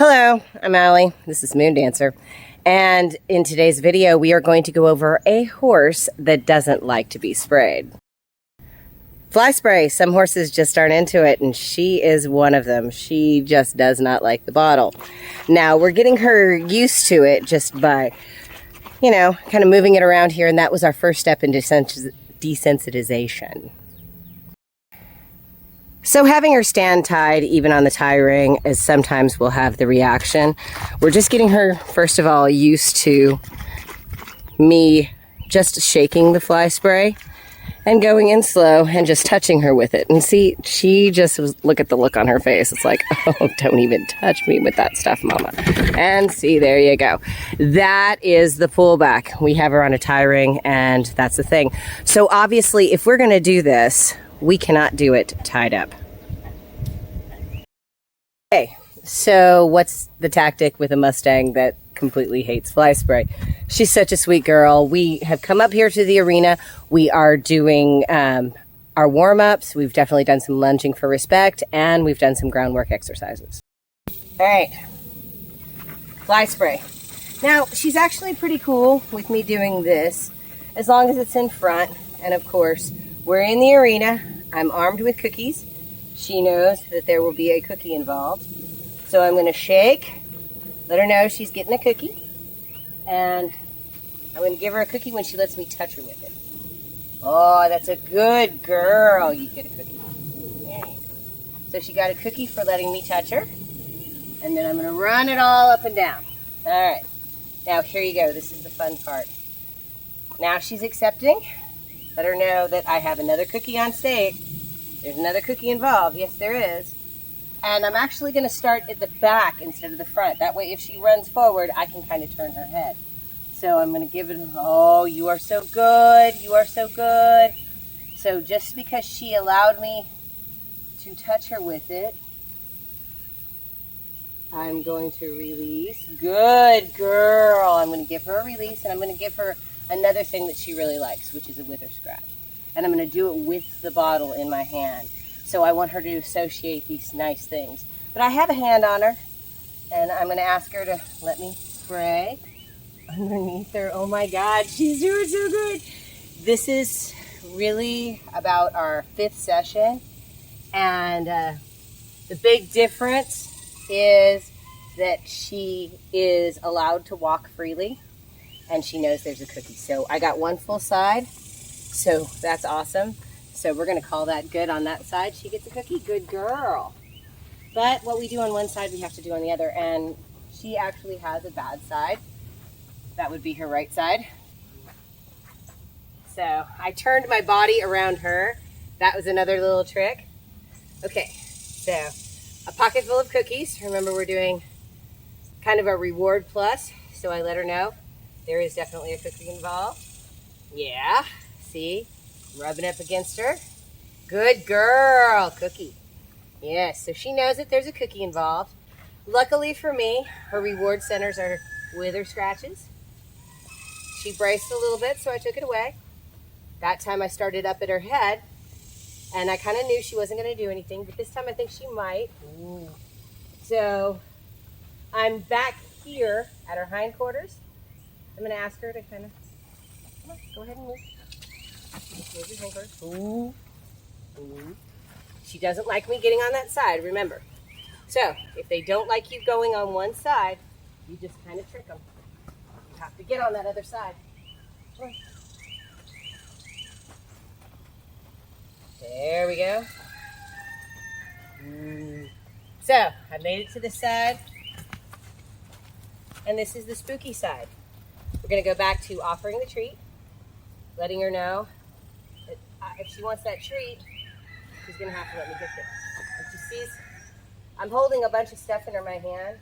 Hello, I'm Allie. This is MoonDancer. And in today's video, we are going to go over a horse that doesn't like to be sprayed. Fly spray. Some horses just aren't into it, and she is one of them. She just does not like the bottle. Now, we're getting her used to it just by, kind of moving it around here, and that was our first step in desensitization. So having her stand tied, even on the tie ring, is sometimes we'll have the reaction. We're just getting her, first of all, used to me just shaking the fly spray and going in slow and just touching her with it. And see, she just was, look at the look on her face. It's like, oh, don't even touch me with that stuff, mama. And see, there you go. That is the pullback. We have her on a tie ring, and that's the thing. So obviously, if we're going to do this, we cannot do it tied up. Okay, so what's the tactic with a Mustang that completely hates fly spray? She's such a sweet girl. We have come up here to the arena. We are doing our warm-ups. We've definitely done some lunging for respect, and we've done some groundwork exercises. All right, fly spray. Now, she's actually pretty cool with me doing this, as long as it's in front, and of course, we're in the arena. I'm armed with cookies. She knows that there will be a cookie involved. So I'm going to shake, let her know she's getting a cookie, and I'm going to give her a cookie when she lets me touch her with it. Oh, that's a good girl. You get a cookie. There you go. So she got a cookie for letting me touch her, and then I'm going to run it all up and down. All right. Now, here you go. This is the fun part. Now she's accepting. Let her know that I have another cookie on stake. There's another cookie involved. Yes, there is. And I'm actually going to start at the back instead of the front. That way, if she runs forward, I can kind of turn her head. So I'm going to give it, oh, you are so good. You are so good. So just because she allowed me to touch her with it, I'm going to release. Good girl. I'm going to give her a release, and I'm going to give her another thing that she really likes, which is a wither scratch. And I'm going to do it with the bottle in my hand. So I want her to associate these nice things. But I have a hand on her, and I'm going to ask her to let me spray underneath her. Oh my God, she's doing so good. This is really about our 5th session. And the big difference is that she is allowed to walk freely, and she knows there's a cookie. So I got one full side, so that's awesome. So we're gonna call that good on that side. She gets a cookie, good girl. But what we do on one side, we have to do on the other, and she actually has a bad side. That would be her right side. So I turned my body around her. That was another little trick. Okay, so a pocket full of cookies. Remember, we're doing kind of a reward plus, so I let her know there is definitely a cookie involved. Yeah, see? Rubbing up against her. Good girl, cookie. Yes, so she knows that there's a cookie involved. Luckily for me, her reward centers are wither scratches. She braced a little bit, so I took it away. That time I started up at her head, and I kind of knew she wasn't going to do anything, but this time I think she might. Ooh. So I'm back here at her hindquarters. I'm going to ask her to kind of, come on, go ahead and move. Move your hindquarters. Ooh. Ooh. She doesn't like me getting on that side, remember. So if they don't like you going on one side, you just kind of trick them. You have to get on that other side. Come on. There we go. So I made it to this side, and this is the spooky side. We're going to go back to offering the treat, letting her know that if she wants that treat, she's going to have to let me get there. And she sees I'm holding a bunch of stuff in my hand.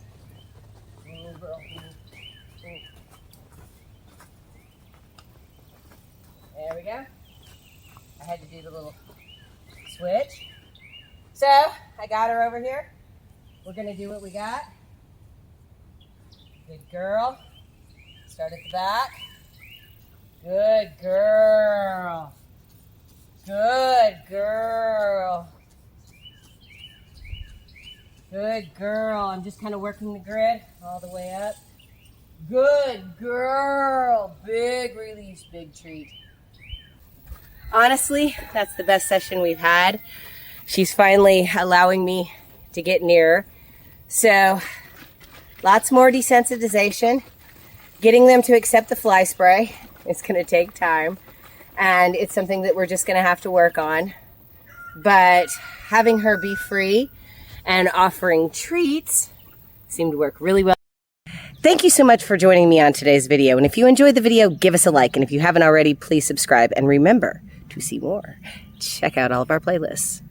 There we go. I had to do the little switch. So I got her over here. We're going to do what we got. Good girl. Start at the back. Good girl. Good girl. Good girl. I'm just kind of working the grid all the way up. Good girl. Big release, big treat. Honestly, that's the best session we've had. She's finally allowing me to get nearer. So, lots more desensitization. Getting them to accept the fly spray is going to take time. And it's something that we're just going to have to work on. But having her be free and offering treats seemed to work really well. Thank you so much for joining me on today's video. And if you enjoyed the video, give us a like. And if you haven't already, please subscribe. And remember, to see more, check out all of our playlists.